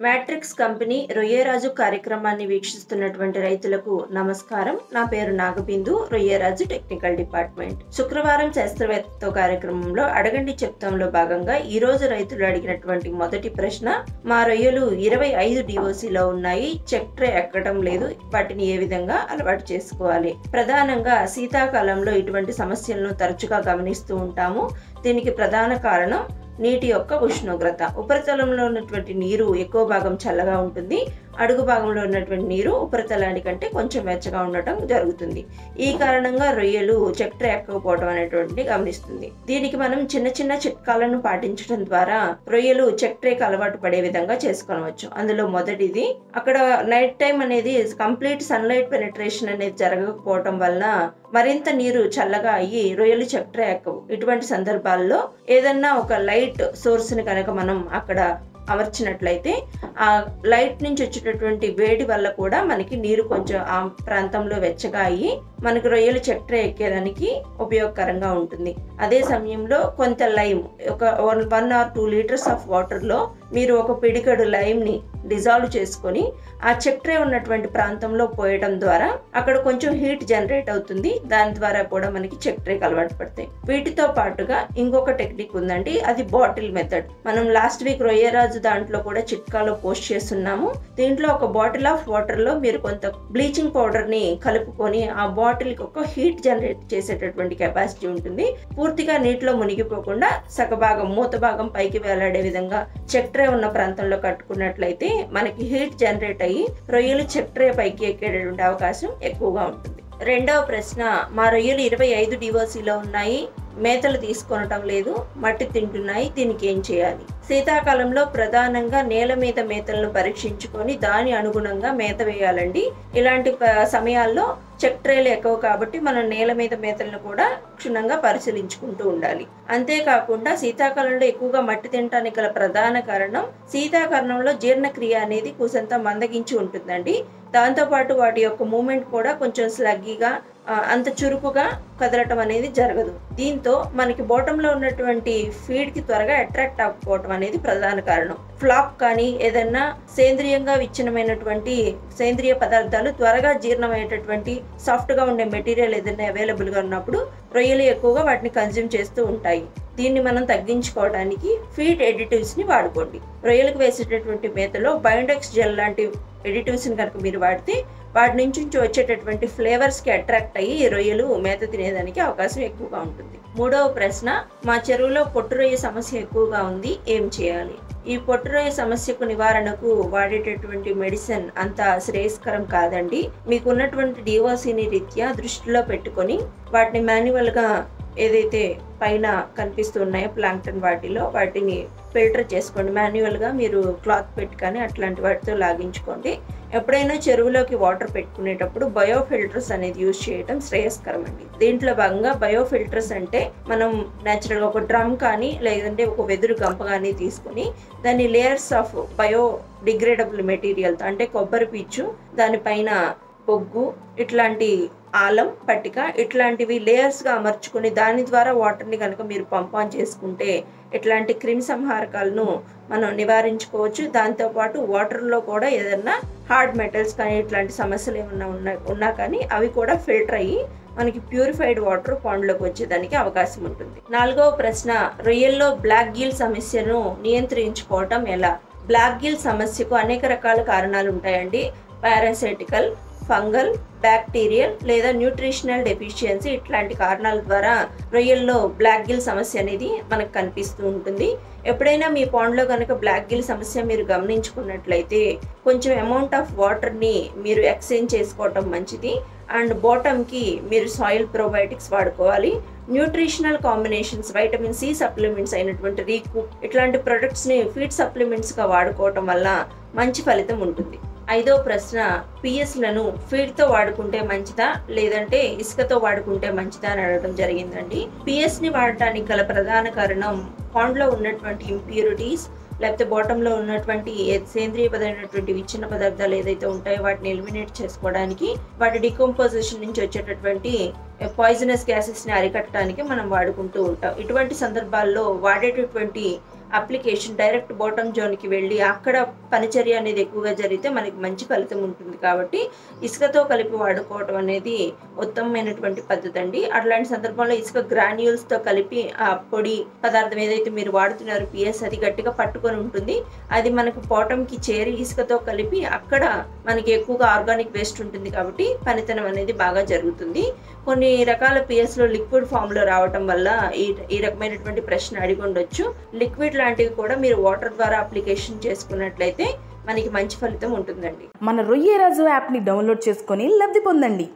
Matrix company Royyaraju కార్యక్రమాన్ని వీక్షిస్తున్నటువంటి రైతులకు నమస్కారం. నా పేరు నాగబిందు, రొయ్యరాజు టెక్నికల్ డిపార్ట్మెంట్. శుక్రవారం శాస్త్రవేత్తతో కార్యక్రమంలో అడగండి చెప్తాంలో భాగంగా ఈ రోజు రైతులు అడిగినటువంటి మొదటి ప్రశ్న, మా రొయ్యలు 25 డిఓసిలో ఉన్నాయి, చెక్ ట్రే ఎక్కడం లేదు, వాటిని ఏ విధంగా అలవాటు చేసుకోవాలి? ప్రధానంగా శీతాకాలంలో ఇటువంటి సమస్యలను తరచుగా గమనిస్తూ ఉంటాము. దీనికి ప్రధాన కారణం నీటి యొక్క ఉష్ణోగ్రత. ఉపరితలంలో ఉన్నటువంటి నీరు ఎక్కువ భాగం చల్లగా ఉంటుంది, అడుగు భాగంలో ఉన్నటువంటి నీరు ఉపరితలానికంటే కొంచెం వెచ్చగా ఉండటం జరుగుతుంది. ఈ కారణంగా రొయ్యలు చెక్ ట్రే ఎక్కకపోవడం అనేటువంటిది గమనిస్తుంది. దీనికి మనం చిన్న చిన్న చిట్కాలను పాటించడం ద్వారా రొయ్యలు చెక్ ట్రేకి అలవాటు పడే విధంగా చేసుకోవచ్చు. అందులో మొదటిది, అక్కడ నైట్ టైం అనేది కంప్లీట్ సన్లైట్ పెనిట్రేషన్ అనేది జరగకపోవటం వలన మరింత నీరు చల్లగా అయ్యి రొయ్యలు చెక్ ట్రే ఎక్కవు. ఇటువంటి సందర్భాల్లో ఏదన్నా ఒక లైట్ సోర్స్ ని కనుక మనం అక్కడ అమర్చినట్లయితే ఆ లైట్ నుంచి వచ్చేటటువంటి వేడి వల్ల కూడా మనకి నీరు కొంచెం ఆ ప్రాంతంలో వెచ్చగా అయ్యి మనకి రొయ్యలు చెక్ ట్రే ఎక్కేదానికి ఉపయోగకరంగా ఉంటుంది. అదే సమయంలో కొంత లైమ్, ఒక 1 or 2 లీటర్స్ ఆఫ్ వాటర్లో మీరు ఒక పిడికడు లైమ్ని డిజాల్వ్ చేసుకొని ఆ చెక్ ట్రే ఉన్నటువంటి ప్రాంతంలో పోయడం ద్వారా అక్కడ కొంచెం హీట్ జనరేట్ అవుతుంది. దాని ద్వారా కూడా మనకి చెక్ ట్రేకి అలవాటు పడతాయి. వీటితో పాటుగా ఇంకొక టెక్నిక్ ఉందండి, అది బాటిల్ మెథడ్. మనం లాస్ట్ వీక్ రొయ్యరాజు దాంట్లో కూడా చిట్కాలో పోస్ట్ చేస్తున్నాము. దీంట్లో ఒక బాటిల్ ఆఫ్ వాటర్ లో మీరు కొంత బ్లీచింగ్ పౌడర్ ని కలుపుకొని ఆ బాటిల్ కి ఒక హీట్ జనరేట్ చేసేటటువంటి కెపాసిటీ ఉంటుంది. పూర్తిగా నీటిలో మునిగిపోకుండా సగభాగం, మూత భాగం పైకి వేలాడే విధంగా చెక్ ట్రే ఉన్న ప్రాంతంలో కట్టుకున్నట్లయితే మనకి హీట్ జనరేట్ అయ్యి రొయ్యలు చెక్ ట్రే పైకి ఎక్కేటటువంటి అవకాశం ఎక్కువగా ఉంటుంది. రెండవ ప్రశ్న, మా రొయ్యలు 25 డిఓసిలో ఉన్నాయి, మేతలు తీసుకొనటం లేదు, మట్టి తింటున్నాయి, దీనికి ఏం చేయాలి? శీతాకాలంలో ప్రధానంగా నేల మీద మేతలను పరీక్షించుకొని దాని అనుగుణంగా మేత వేయాలండి. ఇలాంటి సమయాల్లో చెక్ ట్రేలు ఎక్కువ కాబట్టి మనం నేల మీద మేతలను కూడా క్షుణ్ణంగా పరిశీలించుకుంటూ ఉండాలి. అంతేకాకుండా శీతాకాలంలో ఎక్కువగా మట్టి తినడానికి గల ప్రధాన కారణం, శీతాకాలంలో జీర్ణక్రియ అనేది కూసంత మందగించి ఉంటుందండి. దాంతోపాటు వాటి యొక్క మూమెంట్ కూడా కొంచెం స్లగ్గీగా, అంత చురుకుగా కదలటం అనేది జరగదు. దీంతో మనకి బాటంలో ఉన్నటువంటి ఫీడ్ కి త్వరగా అట్రాక్ట్ అవ్వకపోవటం అనేది ప్రధాన కారణం. ఫ్లాక్ కానీ ఏదన్నా సేంద్రియంగా విచ్ఛిన్నమైనటువంటి సేంద్రియ పదార్థాలు త్వరగా జీర్ణమయ్యేటటువంటి సాఫ్ట్ గా ఉండే మెటీరియల్ ఏదైనా అవైలబుల్ గా ఉన్నప్పుడు రొయ్యలు ఎక్కువగా వాటిని కన్జ్యూమ్ చేస్తూ ఉంటాయి. దీన్ని మనం తగ్గించుకోవడానికి ఫీడ్ ఎడిటివ్స్ ని వాడుకోండి. రొయ్యలకు వేసేటటువంటి మేతలో బయోడెక్స్ జెల్ లాంటి ఎడిటివ్స్ ని కనుక మీరు వాడితే వాటి నుంచి వచ్చేటటువంటి ఫ్లేవర్స్ కి అట్రాక్ట్ అయ్యి రొయ్యలు మేత తినేదానికి అవకాశం ఎక్కువగా ఉంటుంది. మూడవ ప్రశ్న, మా చెరువులో పొట్టురొయ్య సమస్య ఎక్కువగా ఉంది, ఏం చేయాలి? ఈ పొట్టురొయ్య సమస్యకు నివారణకు వాడేటటువంటి మెడిసిన్ అంత శ్రేయస్కరం కాదండి. మీకు ఉన్నటువంటి డిఓసిని రీత్యా దృష్టిలో పెట్టుకొని వాటిని మాన్యువల్ గా ఏదైతే పైన కనిపిస్తున్నాయో ప్లాంక్టన్ వాటిలో వాటిని ఫిల్టర్ చేసుకోండి. మాన్యువల్ గా మీరు క్లాత్ పెట్టి కానీ అట్లాంటి వాటితో లాగించుకోండి. ఎప్పుడైనా చెరువులోకి వాటర్ పెట్టుకునేటప్పుడు బయో ఫిల్టర్స్ అనేది యూజ్ చేయడం శ్రేయస్కరం అండి. దీంట్లో భాగంగా బయో ఫిల్టర్స్ అంటే మనం న్యాచురల్ గా ఒక డ్రమ్ కానీ లేదంటే ఒక వెదురు గంప కానీ తీసుకుని దాన్ని layers of bio degradable material, అంటే కొబ్బరి పీచు, దానిపైన బొగ్గు, ఇట్లాంటి ఆలం, పట్టిక, ఇట్లాంటివి లేయర్స్ గా అమర్చుకుని దాని ద్వారా వాటర్ ని కనుక మీరు పంప్ ఆన్ చేసుకుంటే ఇట్లాంటి క్రిమి సంహారకాలను మనం నివారించుకోవచ్చు. దాంతోపాటు వాటర్లో కూడా ఏదన్నా హార్డ్ మెటల్స్ కానీ ఇట్లాంటి సమస్యలు ఏమన్నా ఉన్నా కానీ అవి కూడా ఫిల్టర్ అయ్యి మనకి ప్యూరిఫైడ్ వాటర్ పాండ్లోకి వచ్చేదానికి అవకాశం ఉంటుంది. నాలుగవ ప్రశ్న, రొయ్యల్లో బ్లాక్ గిల్ సమస్యను నియంత్రించుకోవటం ఎలా? బ్లాక్ గిల్ సమస్యకు అనేక రకాల కారణాలు ఉంటాయండి. పారాసైటికల్, ఫంగల్, బ్యాక్టీరియల్ లేదా న్యూట్రిషనల్ డెఫిషియన్సీ, ఇట్లాంటి కారణాల ద్వారా రొయ్యల్లో బ్లాక్ గిల్ సమస్య అనేది మనకు కనిపిస్తూ ఉంటుంది. ఎప్పుడైనా మీ పాండ్లో కనుక బ్లాక్ గిల్ సమస్య మీరు గమనించుకున్నట్లయితే కొంచెం అమౌంట్ ఆఫ్ వాటర్ని మీరు ఎక్స్చేంజ్ చేసుకోవటం మంచిది. అండ్ బాటమ్కి మీరు సాయిల్ ప్రోబయోటిక్స్ వాడుకోవాలి. Nutritional combinations, vitamin C supplements అయినటువంటి రీకూప్, ఇట్లాంటి ప్రొడక్ట్స్ని ఫీడ్ సప్లిమెంట్స్గా వాడుకోవటం వల్ల మంచి ఫలితం ఉంటుంది. ఐదవ ప్రశ్న, పిఎస్లను ఫీడ్తో వాడుకుంటే మంచిదా లేదంటే ఇసుకతో వాడుకుంటే మంచిదా అని అడగడం జరిగిందండి. పిఎస్ని వాడటానికి గల ప్రధాన కారణం పాండ్లో ఉన్నటువంటి ఇంప్యూరిటీస్, లేకపోతే బాటంలో ఉన్నటువంటి సేంద్రియపదమైనటువంటి విచ్ఛిన్న పదార్థాలు ఏదైతే ఉంటాయో వాటిని ఎలిమినేట్ చేసుకోవడానికి, వాటి డికంపోజిషన్ నుంచి వచ్చేటటువంటి పాయిజనస్ గ్యాసెస్ ని అరికట్టడానికి మనం వాడుకుంటూ ఉంటాం. ఇటువంటి సందర్భాల్లో వాడేటటువంటి అప్లికేషన్ డైరెక్ట్ బాటమ్ జోన్కి వెళ్ళి అక్కడ పనిచర్య అనేది ఎక్కువగా జరిగితే మనకి మంచి ఫలితం ఉంటుంది. కాబట్టి ఇసుకతో కలిపి వాడుకోవడం అనేది ఉత్తమమైనటువంటి పద్ధతి అండి. అట్లాంటి సందర్భంలో ఇసుక గ్రాన్యూల్స్తో కలిపి ఆ పొడి పదార్థం ఏదైతే మీరు వాడుతున్నారో పిఎస్ అది గట్టిగా పట్టుకొని ఉంటుంది. అది మనకు బాటమ్కి చేరి ఇసుకతో కలిపి అక్కడ మనకి ఎక్కువగా ఆర్గానిక్ వేస్ట్ ఉంటుంది కాబట్టి పనితనం అనేది బాగా జరుగుతుంది. కొన్ని రకాల పిఎస్లో లిక్విడ్ ఫామ్లో రావటం వల్ల ఈ రకమైనటువంటి ప్రశ్న అడిగి ఉండొచ్చు. లిక్విడ్ లాంటివి కూడా మీరు వాటర్ ద్వారా అప్లికేషన్ చేసుకున్నట్లయితే మనకి మంచి ఫలితం ఉంటుందండి. మన రొయ్యరాజు యాప్ని డౌన్లోడ్ చేసుకొని లబ్ధి పొందండి.